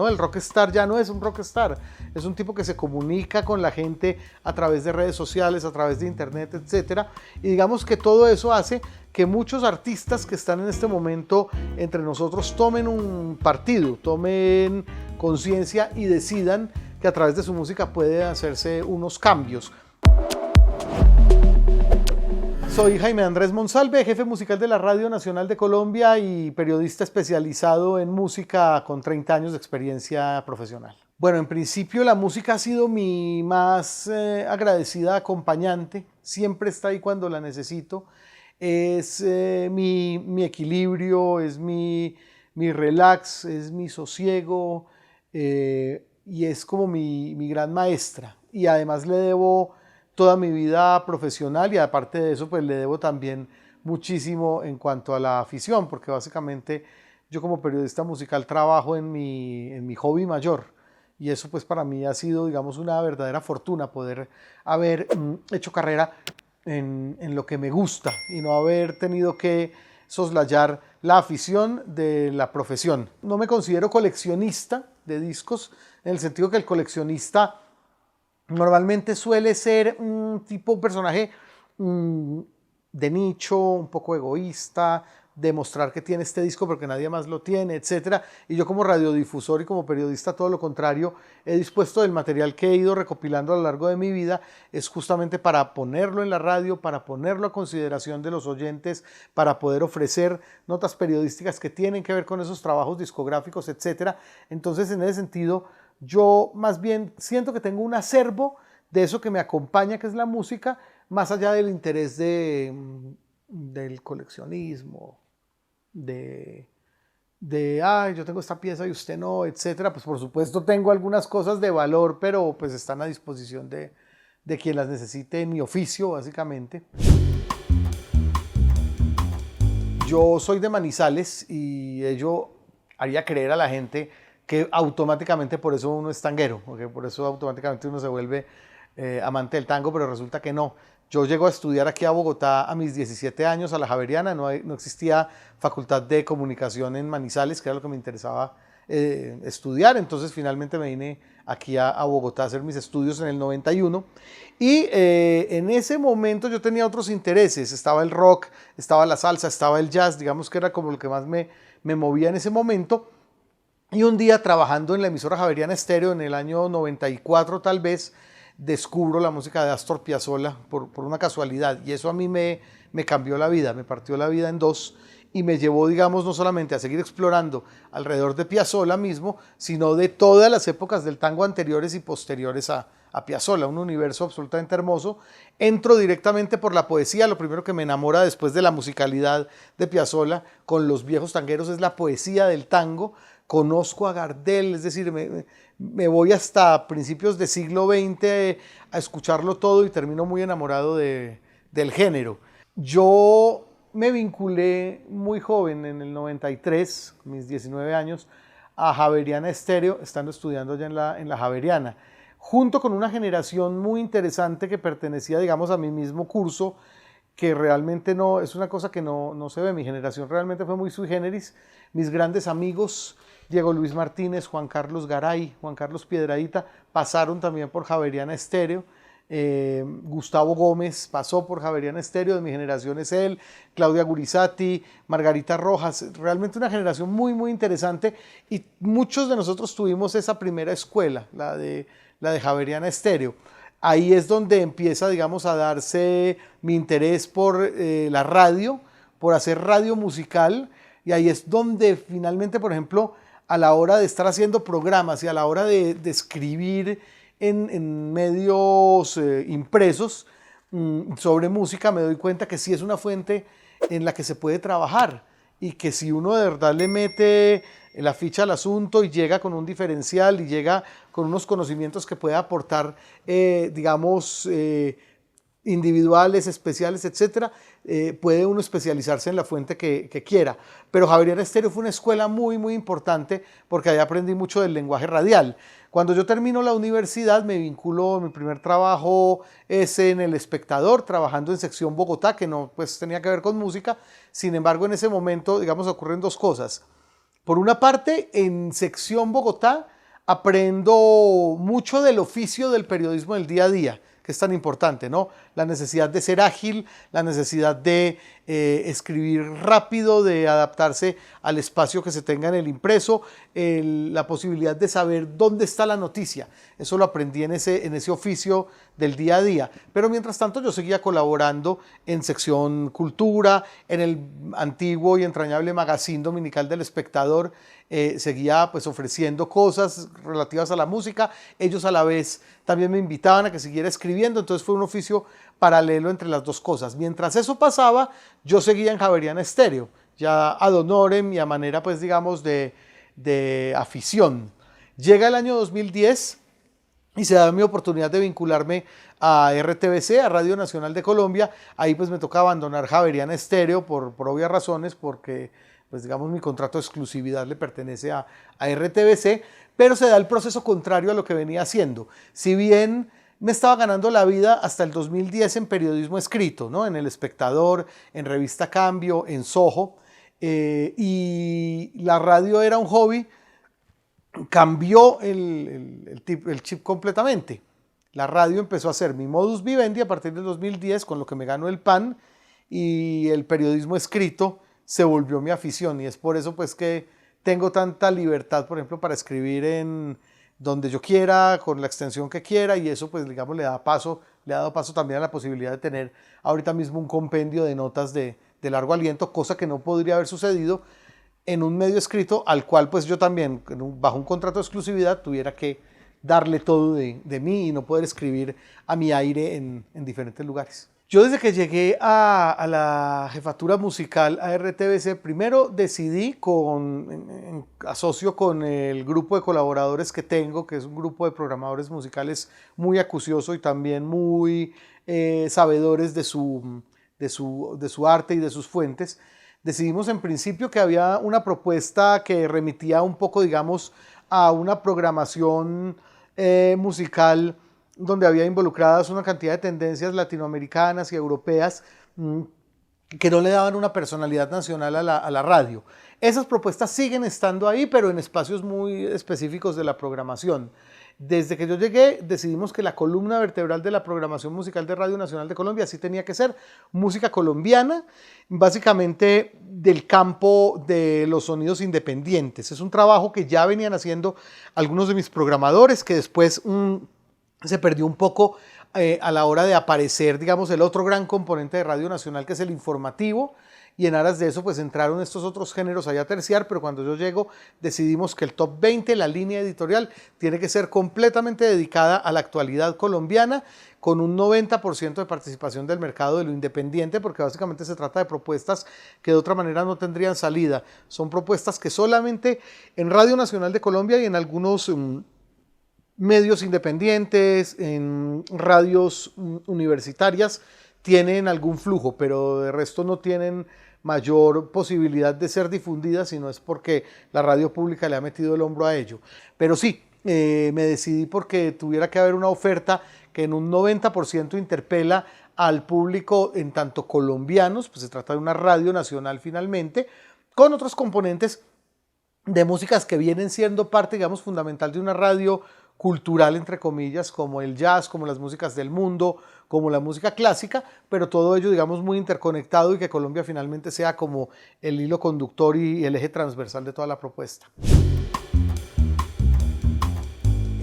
¿no? El rockstar ya no es un rockstar, es un tipo que se comunica con la gente a través de redes sociales, a través de internet, etcétera. Y digamos que todo eso hace que muchos artistas que están en este momento entre nosotros tomen un partido, tomen conciencia y decidan que a través de su música puede hacerse unos cambios. Soy Jaime Andrés Monsalve, jefe musical de la Radio Nacional de Colombia y periodista especializado en música con 30 años de experiencia profesional. Bueno, en principio la música ha sido mi más agradecida acompañante, siempre está ahí cuando la necesito, es mi equilibrio, es mi relax, es mi sosiego y es como mi gran maestra. Y además le debo toda mi vida profesional y aparte de eso pues le debo también muchísimo en cuanto a la afición, porque básicamente yo como periodista musical trabajo en mi hobby mayor y eso pues para mí ha sido, digamos, una verdadera fortuna poder haber hecho carrera en lo que me gusta y no haber tenido que soslayar la afición de la profesión. No me considero coleccionista de discos en el sentido que el coleccionista normalmente suele ser un personaje de nicho, un poco egoísta, demostrar que tiene este disco porque nadie más lo tiene, etc. Y yo como radiodifusor y como periodista, todo lo contrario, he dispuesto del material que he ido recopilando a lo largo de mi vida, es justamente para ponerlo en la radio, para ponerlo a consideración de los oyentes, para poder ofrecer notas periodísticas que tienen que ver con esos trabajos discográficos, etc. Entonces, en ese sentido, yo más bien siento que tengo un acervo de eso que me acompaña, que es la música, más allá del interés del coleccionismo, ay, yo tengo esta pieza y usted no, etcétera. Pues por supuesto tengo algunas cosas de valor, pero pues están a disposición de quien las necesite en mi oficio, básicamente. Yo soy de Manizales y ello haría creer a la gente que automáticamente por eso uno es tanguero, porque por eso automáticamente uno se vuelve amante del tango, pero resulta que no. Yo llego a estudiar aquí a Bogotá a mis 17 años a la Javeriana, no existía facultad de comunicación en Manizales, que era lo que me interesaba estudiar, entonces finalmente me vine aquí a Bogotá a hacer mis estudios en el 91 y en ese momento yo tenía otros intereses, estaba el rock, estaba la salsa, estaba el jazz, digamos que era como lo que más me movía en ese momento. Y un día trabajando en la emisora Javeriana Estéreo en el año 94 tal vez, descubro la música de Astor Piazzolla por una casualidad y eso a mí me cambió la vida, me partió la vida en dos y me llevó, digamos, no solamente a seguir explorando alrededor de Piazzolla mismo, sino de todas las épocas del tango anteriores y posteriores a Piazzolla, un universo absolutamente hermoso. Entro directamente por la poesía, lo primero que me enamora después de la musicalidad de Piazzolla con los viejos tangueros es la poesía del tango. Conozco a Gardel, es decir, me voy hasta principios del siglo XX a escucharlo todo y termino muy enamorado del género. Yo me vinculé muy joven, en el 93, mis 19 años, a Javeriana Estéreo, estando estudiando ya en la Javeriana, junto con una generación muy interesante que pertenecía, digamos, a mi mismo curso, que realmente no, es una cosa que no se ve. Mi generación realmente fue muy sui generis. Mis grandes amigos, Diego Luis Martínez, Juan Carlos Garay, Juan Carlos Piedrahíta, pasaron también por Javeriana Estéreo. Gustavo Gómez pasó por Javeriana Estéreo, de mi generación es él, Claudia Gurizati, Margarita Rojas, realmente una generación muy, muy interesante y muchos de nosotros tuvimos esa primera escuela, la de Javeriana Estéreo. Ahí es donde empieza, digamos, a darse mi interés por la radio, por hacer radio musical, y ahí es donde finalmente, por ejemplo, a la hora de estar haciendo programas y a la hora de escribir en medios impresos sobre música, me doy cuenta que sí es una fuente en la que se puede trabajar y que si uno de verdad le mete la ficha al asunto y llega con un diferencial y llega con unos conocimientos que puede aportar, digamos, individuales, especiales, etcétera, puede uno especializarse en la fuente que quiera. Pero Javeriana Estéreo fue una escuela muy, muy importante porque ahí aprendí mucho del lenguaje radial. Cuando yo termino la universidad me vinculo, mi primer trabajo es en El Espectador, trabajando en sección Bogotá, que no pues, tenía que ver con música. Sin embargo, en ese momento, digamos, ocurren dos cosas. Por una parte, en Sección Bogotá aprendo mucho del oficio del periodismo del día a día, que es tan importante, ¿no? La necesidad de ser ágil, la necesidad de escribir rápido, de adaptarse al espacio que se tenga en el impreso, la posibilidad de saber dónde está la noticia. Eso lo aprendí en ese oficio del día a día. Pero mientras tanto yo seguía colaborando en Sección Cultura, en el antiguo y entrañable magazine dominical del Espectador. Seguía pues ofreciendo cosas relativas a la música. Ellos a la vez también me invitaban a que siguiera escribiendo, entonces fue un oficio paralelo entre las dos cosas. Mientras eso pasaba, yo seguía en Javeriana Estéreo, ya ad honorem y a manera pues digamos de afición. Llega el año 2010 y se da mi oportunidad de vincularme a RTBC, a Radio Nacional de Colombia. Ahí pues me toca abandonar Javeriana Estéreo por obvias razones, porque pues digamos mi contrato de exclusividad le pertenece a RTBC, pero se da el proceso contrario a lo que venía haciendo. Si bien me estaba ganando la vida hasta el 2010 en periodismo escrito, ¿no? En El Espectador, en Revista Cambio, en Soho, y la radio era un hobby, cambió el chip completamente. La radio empezó a ser mi modus vivendi a partir del 2010, con lo que me ganó el pan, y el periodismo escrito se volvió mi afición, y es por eso pues que tengo tanta libertad, por ejemplo, para escribir en donde yo quiera, con la extensión que quiera, y eso pues digamos le ha dado paso también a la posibilidad de tener ahorita mismo un compendio de notas de largo aliento, cosa que no podría haber sucedido en un medio escrito al cual pues yo también, bajo un contrato de exclusividad, tuviera que darle todo de mí y no poder escribir a mi aire en diferentes lugares. Yo desde que llegué a la jefatura musical a RTBC, primero decidí, asocio con el grupo de colaboradores que tengo, que es un grupo de programadores musicales muy acucioso y también muy sabedores de su arte y de sus fuentes. Decidimos en principio que había una propuesta que remitía un poco, digamos, a una programación musical donde había involucradas una cantidad de tendencias latinoamericanas y europeas que no le daban una personalidad nacional a la radio. Esas propuestas siguen estando ahí, pero en espacios muy específicos de la programación. Desde que yo llegué, decidimos que la columna vertebral de la programación musical de Radio Nacional de Colombia sí tenía que ser música colombiana, básicamente del campo de los sonidos independientes. Es un trabajo que ya venían haciendo algunos de mis programadores, que después se perdió un poco a la hora de aparecer, digamos, el otro gran componente de Radio Nacional, que es el informativo, y en aras de eso pues entraron estos otros géneros allá a terciar, pero cuando yo llego decidimos que el top 20, la línea editorial, tiene que ser completamente dedicada a la actualidad colombiana, con un 90% de participación del mercado de lo independiente, porque básicamente se trata de propuestas que de otra manera no tendrían salida. Son propuestas que solamente en Radio Nacional de Colombia y en algunos medios independientes, en radios universitarias, tienen algún flujo, pero de resto no tienen mayor posibilidad de ser difundidas, sino es porque la radio pública le ha metido el hombro a ello. Pero sí, me decidí porque tuviera que haber una oferta que en un 90% interpela al público en tanto colombianos, pues se trata de una radio nacional finalmente, con otros componentes de músicas que vienen siendo parte, digamos, fundamental de una radio cultural, entre comillas, como el jazz, como las músicas del mundo, como la música clásica, pero todo ello, digamos, muy interconectado, y que Colombia finalmente sea como el hilo conductor y el eje transversal de toda la propuesta.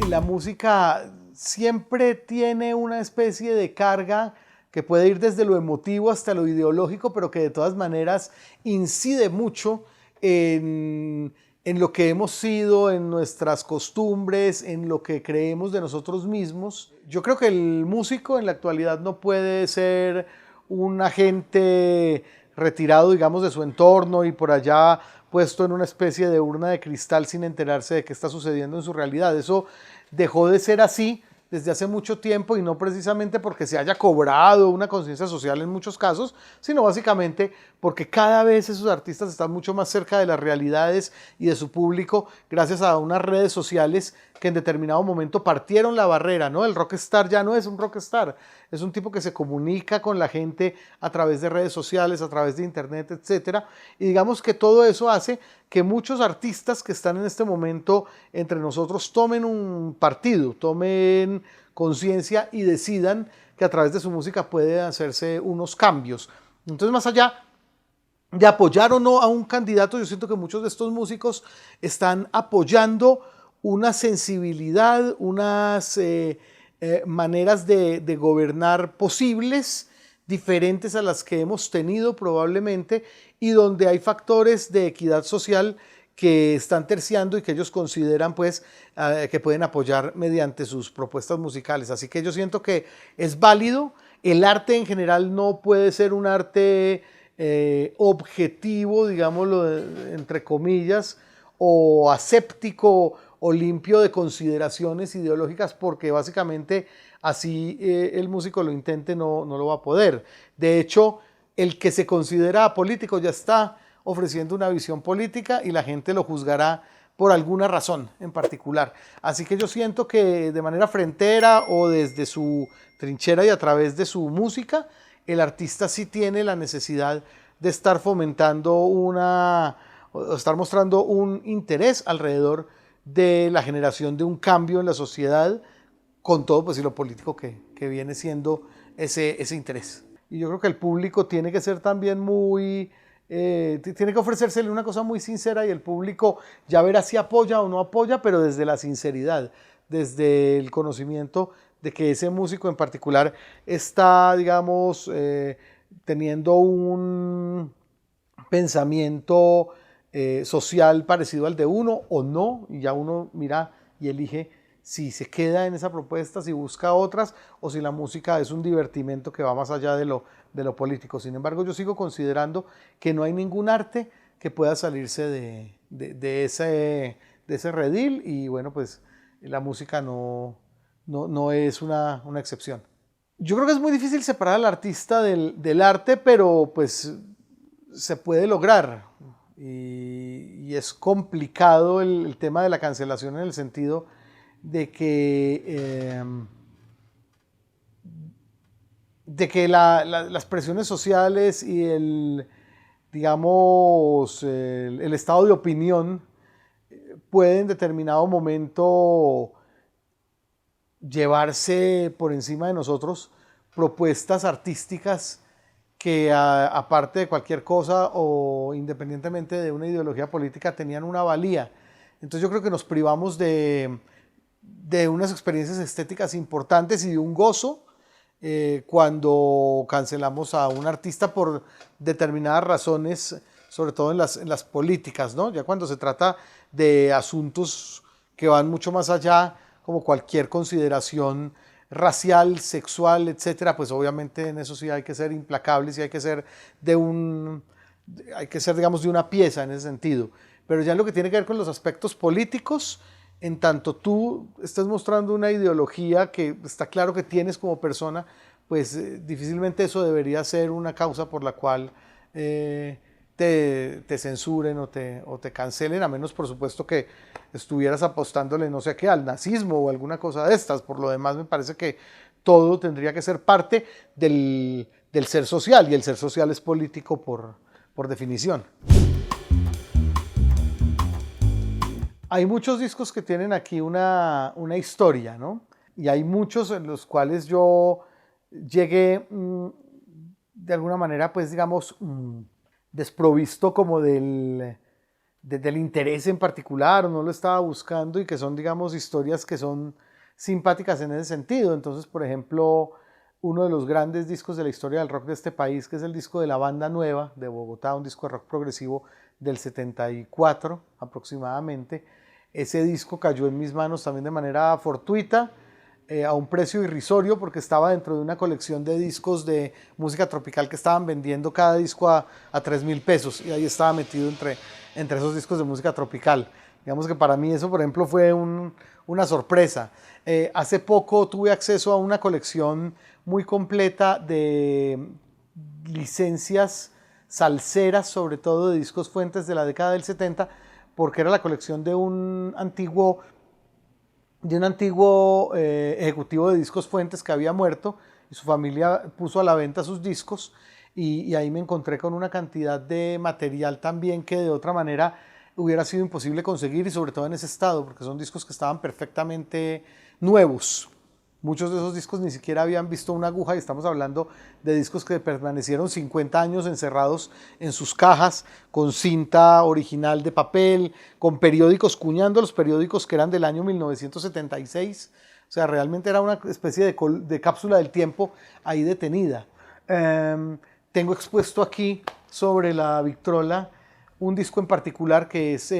La música siempre tiene una especie de carga que puede ir desde lo emotivo hasta lo ideológico, pero que de todas maneras incide mucho en lo que hemos sido, en nuestras costumbres, en lo que creemos de nosotros mismos. Yo creo que el músico en la actualidad no puede ser un agente retirado, digamos, de su entorno y por allá puesto en una especie de urna de cristal sin enterarse de qué está sucediendo en su realidad. Eso dejó de ser así desde hace mucho tiempo, y no precisamente porque se haya cobrado una conciencia social en muchos casos, sino básicamente porque cada vez esos artistas están mucho más cerca de las realidades y de su público gracias a unas redes sociales que en determinado momento partieron la barrera, ¿no? El rockstar ya no es un rockstar, es un tipo que se comunica con la gente a través de redes sociales, a través de internet, etcétera, y digamos que todo eso hace que muchos artistas que están en este momento entre nosotros tomen un partido, tomen conciencia y decidan que a través de su música puede hacerse unos cambios. Entonces, más allá de apoyar o no a un candidato, yo siento que muchos de estos músicos están apoyando una sensibilidad, unas maneras de gobernar posibles, diferentes a las que hemos tenido probablemente, y donde hay factores de equidad social que están terciando y que ellos consideran pues que pueden apoyar mediante sus propuestas musicales. Así que yo siento que es válido. El arte en general no puede ser un arte objetivo, digámoslo entre comillas, o aséptico o limpio de consideraciones ideológicas, porque básicamente así el músico lo intente no lo va a poder. De hecho, el que se considera apolítico ya está ofreciendo una visión política y la gente lo juzgará por alguna razón en particular. Así que yo siento que de manera frentera o desde su trinchera y a través de su música, el artista sí tiene la necesidad de estar fomentando estar mostrando un interés alrededor de la generación de un cambio en la sociedad, con todo pues y lo político que viene siendo ese interés. Y yo creo que el público tiene que ser también tiene que ofrecérsele una cosa muy sincera, y el público ya verá si apoya o no apoya, pero desde la sinceridad, desde el conocimiento de que ese músico en particular está, digamos, teniendo un pensamiento social parecido al de uno o no, y ya uno mira y elige si se queda en esa propuesta, si busca otras, o si la música es un divertimento que va más allá de lo político. Sin embargo, yo sigo considerando que no hay ningún arte que pueda salirse de ese redil, y bueno, pues la música no es una excepción. Yo creo que es muy difícil separar al artista del arte, pero pues se puede lograr, y es complicado el tema de la cancelación, en el sentido de que las presiones sociales y digamos, el estado de opinión puede en determinado momento llevarse por encima de nosotros propuestas artísticas que aparte de cualquier cosa o independientemente de una ideología política tenían una valía. Entonces yo creo que nos privamos de unas experiencias estéticas importantes y de un gozo cuando cancelamos a un artista por determinadas razones, sobre todo en las políticas, ¿no? Ya cuando se trata de asuntos que van mucho más allá, como cualquier consideración racial, sexual, etcétera, pues obviamente en eso sí hay que ser implacables y hay que ser digamos, de una pieza en ese sentido. Pero ya en lo que tiene que ver con los aspectos políticos, en tanto tú estés mostrando una ideología que está claro que tienes como persona, pues difícilmente eso debería ser una causa por la cual te censuren o te cancelen, a menos por supuesto que estuvieras apostándole no sé qué, al nazismo o alguna cosa de estas. Por lo demás me parece que todo tendría que ser parte del ser social, y el ser social es político por definición. Hay muchos discos que tienen aquí una historia, ¿no? Y hay muchos en los cuales yo llegué de alguna manera, pues digamos, desprovisto como del interés en particular, o no lo estaba buscando, y que son, digamos, historias que son simpáticas en ese sentido. Entonces, por ejemplo, uno de los grandes discos de la historia del rock de este país, que es el disco de La Banda Nueva de Bogotá, un disco de rock progresivo del 74 aproximadamente. Ese disco cayó en mis manos también de manera fortuita, a un precio irrisorio, porque estaba dentro de una colección de discos de música tropical que estaban vendiendo cada disco a 3,000 pesos, y ahí estaba metido entre esos discos de música tropical. Digamos que para mí eso, por ejemplo, fue una sorpresa. Hace poco tuve acceso a una colección muy completa de licencias salseras, sobre todo de discos fuentes de la década del 70, porque era la colección de un antiguo ejecutivo de discos fuentes que había muerto, y su familia puso a la venta sus discos, y ahí me encontré con una cantidad de material también que de otra manera hubiera sido imposible conseguir y sobre todo en ese estado, porque son discos que estaban perfectamente nuevos. Muchos de esos discos ni siquiera habían visto una aguja y estamos hablando de discos que permanecieron 50 años encerrados en sus cajas con cinta original de papel, con periódicos, cuñando los periódicos que eran del año 1976. O sea, realmente era una especie de cápsula del tiempo ahí detenida. Tengo expuesto aquí sobre la Victrola un disco en particular que es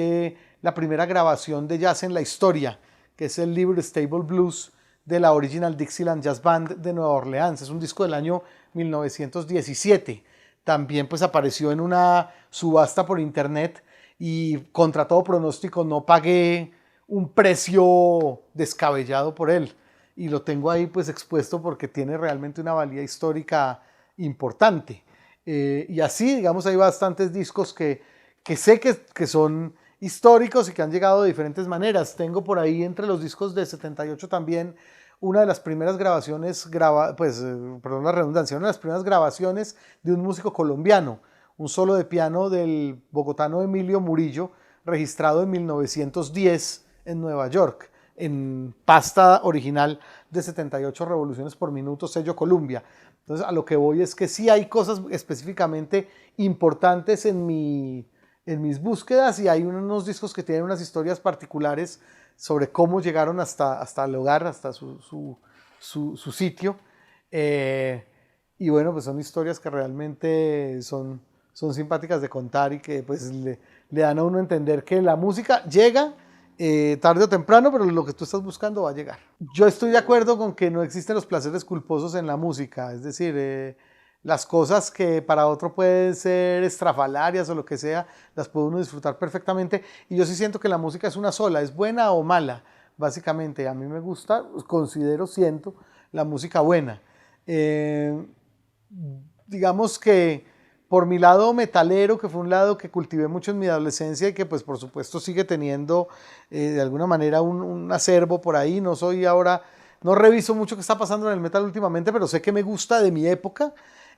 la primera grabación de jazz en la historia, que es el Libre Stable Blues de la Original Dixieland Jazz Band de Nueva Orleans. Es un disco del año 1917. También pues apareció en una subasta por internet y contra todo pronóstico no pagué un precio descabellado por él. Y lo tengo ahí pues expuesto porque tiene realmente una valía histórica importante. Y así, digamos, hay bastantes discos que sé que son históricos y que han llegado de diferentes maneras. Tengo por ahí entre los discos de 78 también una de las primeras grabaciones, perdón la redundancia, una de las primeras grabaciones de un músico colombiano, un solo de piano del bogotano Emilio Murillo, registrado en 1910 en Nueva York, en pasta original de 78 revoluciones por minuto, sello Columbia. Entonces a lo que voy es que sí hay cosas específicamente importantes en mis búsquedas y hay unos discos que tienen unas historias particulares sobre cómo llegaron hasta el hogar, hasta su sitio. Y bueno, pues son historias que realmente son simpáticas de contar y que pues le dan a uno a entender que la música llega tarde o temprano, pero lo que tú estás buscando va a llegar. Yo estoy de acuerdo con que no existen los placeres culposos en la música, es decir, las cosas que para otro pueden ser estrafalarias o lo que sea, las puede uno disfrutar perfectamente. Y yo sí siento que la música es una sola, es buena o mala, básicamente. A mí me gusta, siento la música buena. Digamos que por mi lado metalero, que fue un lado que cultivé mucho en mi adolescencia y que pues por supuesto sigue teniendo de alguna manera un acervo por ahí. No soy ahora, no reviso mucho qué está pasando en el metal últimamente, pero sé que me gusta de mi época.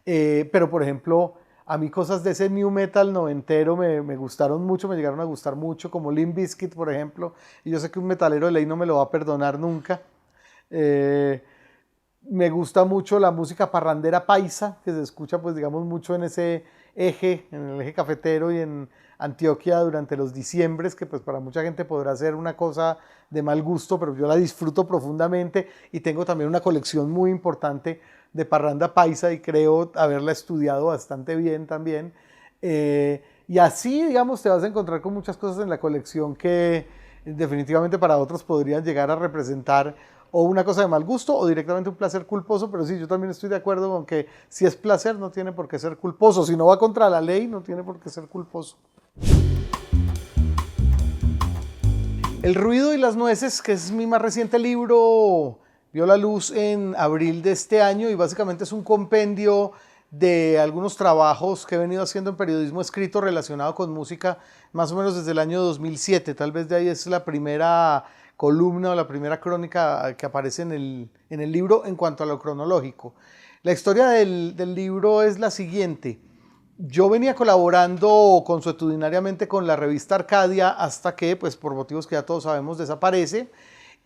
Pero por ejemplo, a mí cosas de ese new metal noventero me gustaron mucho, me llegaron a gustar mucho, como Limp Bizkit, por ejemplo, y yo sé que un metalero de ley no me lo va a perdonar nunca. Me gusta mucho la música parrandera paisa, que se escucha pues digamos mucho en ese eje, en el eje cafetero y en Antioquia durante los diciembres, que pues para mucha gente podrá ser una cosa de mal gusto, pero yo la disfruto profundamente y tengo también una colección muy importante de parranda paisa y creo haberla estudiado bastante bien también. Y así, digamos, te vas a encontrar con muchas cosas en la colección que definitivamente para otros podrían llegar a representar o una cosa de mal gusto o directamente un placer culposo, pero sí, yo también estoy de acuerdo con que si es placer no tiene por qué ser culposo, si no va contra la ley no tiene por qué ser culposo. El ruido y las nueces, que es mi más reciente libro, vio la luz en abril de este año y básicamente es un compendio de algunos trabajos que he venido haciendo en periodismo escrito relacionado con música más o menos desde el año 2007, tal vez de ahí es la primera columna o la primera crónica que aparece en el libro en cuanto a lo cronológico. La historia del libro es la siguiente. Yo venía colaborando consuetudinariamente con la revista Arcadia hasta que, pues por motivos que ya todos sabemos, desaparece.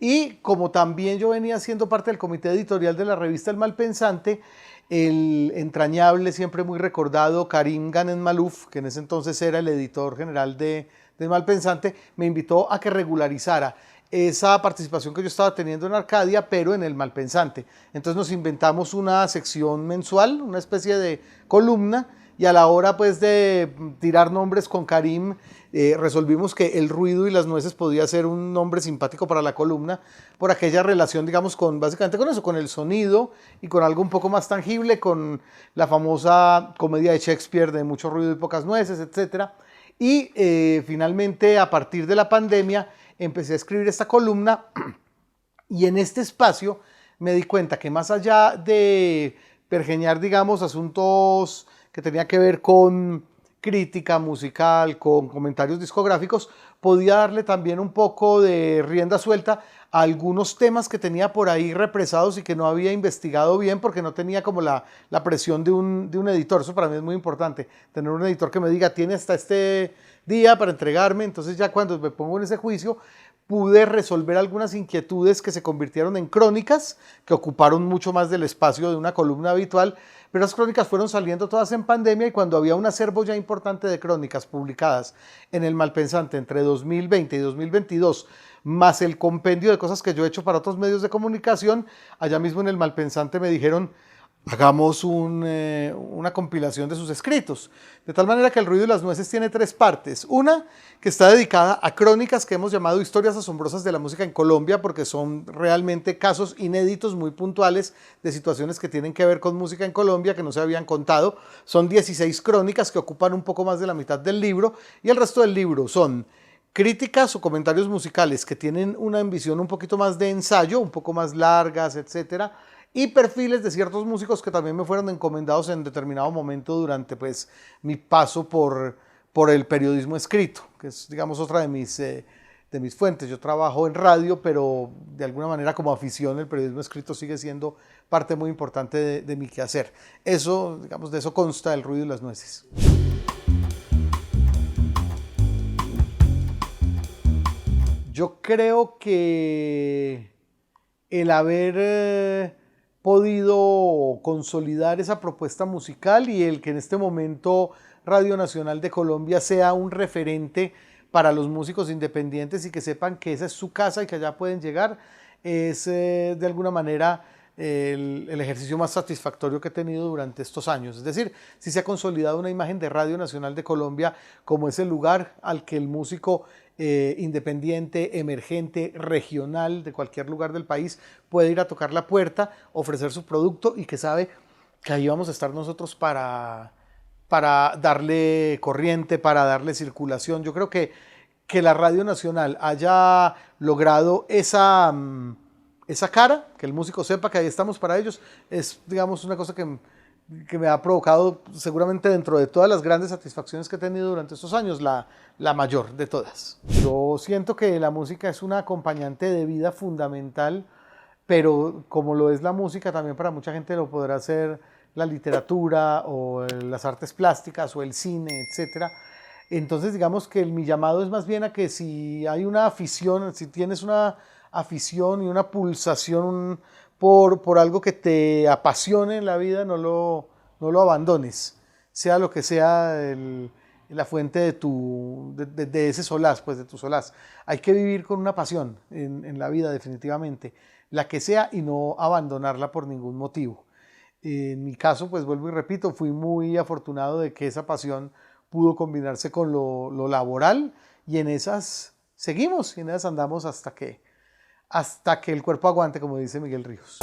Y como también yo venía siendo parte del comité editorial de la revista El Malpensante, el entrañable, siempre muy recordado Karim Ghanem Maalouf, que en ese entonces era el editor general del Malpensante, me invitó a que regularizara esa participación que yo estaba teniendo en Arcadia, pero en el Malpensante. Entonces nos inventamos una sección mensual, una especie de columna, y a la hora pues de tirar nombres con Karim, resolvimos que el ruido y las nueces podía ser un nombre simpático para la columna, por aquella relación, digamos, básicamente con eso, con el sonido y con algo un poco más tangible, con la famosa comedia de Shakespeare de mucho ruido y pocas nueces, etc. Y finalmente, a partir de la pandemia, empecé a escribir esta columna y en este espacio me di cuenta que más allá de pergeñar, digamos, asuntos que tenía que ver con crítica musical, con comentarios discográficos, podía darle también un poco de rienda suelta a algunos temas que tenía por ahí represados y que no había investigado bien porque no tenía como la presión de un editor. Eso para mí es muy importante, tener un editor que me diga, tiene hasta este día para entregarme. Entonces ya cuando me pongo en ese juicio, pude resolver algunas inquietudes que se convirtieron en crónicas, que ocuparon mucho más del espacio de una columna habitual, pero las crónicas fueron saliendo todas en pandemia, y cuando había un acervo ya importante de crónicas publicadas en el Malpensante entre 2020 y 2022, más el compendio de cosas que yo he hecho para otros medios de comunicación, allá mismo en el Malpensante me dijeron, hagamos una compilación de sus escritos. De tal manera que El ruido y las nueces tiene 3 partes. Una que está dedicada a crónicas que hemos llamado historias asombrosas de la música en Colombia, porque son realmente casos inéditos, muy puntuales, de situaciones que tienen que ver con música en Colombia que no se habían contado. Son 16 crónicas que ocupan un poco más de la mitad del libro, y el resto del libro son críticas o comentarios musicales que tienen una ambición un poquito más de ensayo, un poco más largas, etcétera, y perfiles de ciertos músicos que también me fueron encomendados en determinado momento durante pues mi paso por el periodismo escrito, que es, digamos, otra de mis fuentes. Yo trabajo en radio, pero de alguna manera como afición el periodismo escrito sigue siendo parte muy importante de mi quehacer. Eso, digamos, de eso consta El ruido y las nueces. Yo creo que el haber podido consolidar esa propuesta musical y el que en este momento Radio Nacional de Colombia sea un referente para los músicos independientes y que sepan que esa es su casa y que allá pueden llegar, es de alguna manera el ejercicio más satisfactorio que he tenido durante estos años. Es decir, si se ha consolidado una imagen de Radio Nacional de Colombia como ese lugar al que el músico independiente, emergente, regional, de cualquier lugar del país, puede ir a tocar la puerta, ofrecer su producto, y que sabe que ahí vamos a estar nosotros para darle corriente, para darle circulación. Yo creo que la Radio Nacional haya logrado esa cara, que el músico sepa que ahí estamos para ellos, es, digamos, una cosa que me ha provocado, seguramente dentro de todas las grandes satisfacciones que he tenido durante estos años, la mayor de todas. Yo siento que la música es una acompañante de vida fundamental, pero como lo es la música, también para mucha gente lo podrá ser la literatura o las artes plásticas o el cine, etcétera. Entonces, digamos que mi llamado es más bien a que si hay una afición, si tienes una afición y una pulsación por algo que te apasione en la vida, no lo abandones, sea lo que sea la fuente de ese solaz, pues de tu solaz. Hay que vivir con una pasión en la vida, definitivamente, la que sea, y no abandonarla por ningún motivo. En mi caso, pues vuelvo y repito, fui muy afortunado de que esa pasión pudo combinarse con lo laboral, y en esas seguimos, y en esas andamos hasta que el cuerpo aguante, como dice Miguel Ríos.